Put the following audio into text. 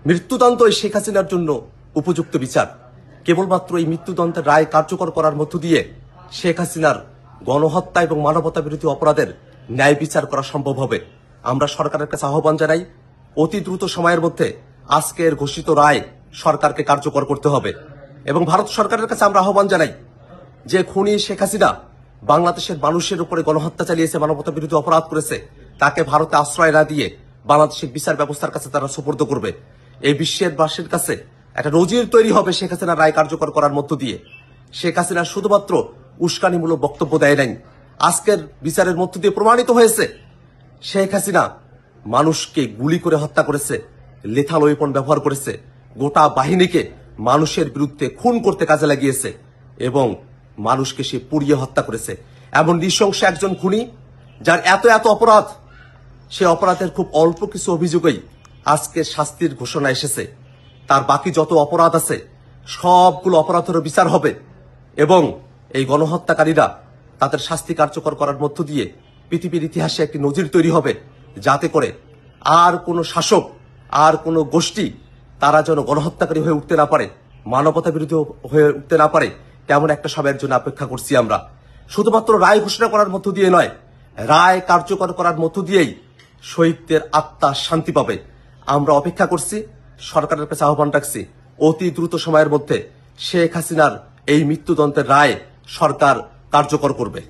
মৃত্যুদণ্ড এই শেখ হাসিনার জন্য উপযুক্ত বিচার। কেবলমাত্র এই মৃত্যুদণ্ডের রায় কার্যকর করার মধ্য দিয়ে শেখ হাসিনার গণহত্যা এবং মানবতা বিরোধী অপরাধের ন্যায় বিচার করা সম্ভব হবে। আমরা সরকারের কাছে আহ্বান জানাই, অতি দ্রুত সময়ের মধ্যে আজকের ঘোষিত রায় সরকারকে কার্যকর করতে হবে। এবং ভারত সরকারের কাছে আমরা আহ্বান জানাই যে খুনি শেখ হাসিনা বাংলাদেশের মানুষের উপরে গণহত্যা চালিয়েছে, মানবতা বিরোধী অপরাধ করেছে, তাকে ভারতে আশ্রয় না দিয়ে বাংলাদেশের বিচার ব্যবস্থার কাছে তারা সুপর্দ করবে। এই বিশ্বের বাসীর কাছে একটা নজির তৈরি হবে শেখ হাসিনার রায় কার্যকর করার মধ্য দিয়ে। শেখ হাসিনা শুধুমাত্র উস্কানিমূলক বক্তব্য দেয় নাই, আজকের বিচারের মধ্য দিয়ে প্রমাণিত হয়েছে শেখ হাসিনা মানুষকে গুলি করে হত্যা করেছে, লেথাল ওয়েপন ব্যবহার করেছে, গোটা বাহিনীকে মানুষের বিরুদ্ধে খুন করতে কাজে লাগিয়েছে এবং মানুষকে সে পুড়িয়ে হত্যা করেছে। এমন নৃশংস একজন খুনি যার এত এত অপরাধ, সে অপরাধের খুব অল্প কিছু অভিযোগেই আজকে শাস্তির ঘোষণা এসেছে। তার বাকি যত অপরাধ আছে সবগুলো অপরাধেরও বিচার হবে এবং এই গণহত্যাকারীরা তাদের শাস্তি কার্যকর করার মধ্য দিয়ে পৃথিবীর ইতিহাসে একটি নজির তৈরি হবে, যাতে করে আর কোনো শাসক, আর কোনো গোষ্ঠী তারা যেন গণহত্যাকারী হয়ে উঠতে না পারে, মানবতা বিরোধী হয়ে উঠতে না পারে। তেমন একটা সময়ের জন্য অপেক্ষা করছি আমরা। শুধুমাত্র রায় ঘোষণা করার মধ্য দিয়ে নয়, রায় কার্যকর করার মধ্য দিয়েই শহীদদের আত্মা শান্তি পাবে। আমরা অপেক্ষা করছি, সরকারের কাছে আহ্বান রাখছি, অতি দ্রুত সময়ের মধ্যে শেখ হাসিনার এই মৃত্যুদণ্ডের রায় সরকার কার্যকর করবে।